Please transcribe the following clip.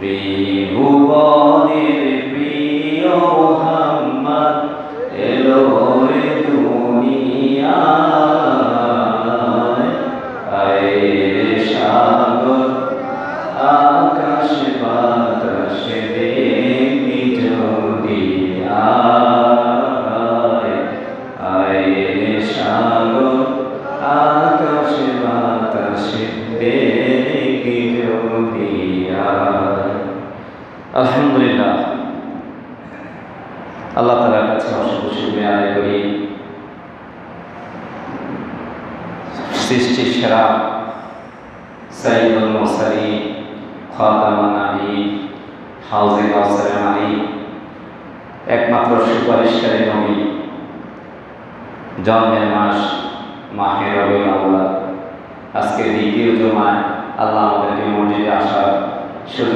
ত্রিভুবনের প্রিয় মুহাম্মদ এলো এ দুনিয়ায়। আয় রে সাগর আকাশ বাতাস দেখবি যদি আয়। আয় রে সাগর আকাশ বাতাস দেখবি যদি আয়। আলহামদুলিল্লাহ, আল্লাহ তাআলার কাছে অসংখ্য শুকরিয়া আদায় করি। সৃষ্টির সেরা সাইয়্যিদুল মুরসালিন খাতামুন নবীয়্যিন হাউজে কাউসারের মালিক, একমাত্র সুপারিশকারী নবী, জন্মের মাস মাহে রবিউল আউয়াল, আজকে দ্বিতীয় জুমায় আল্লাহ আমাদেরকে মসজিদে আসার সুযোগ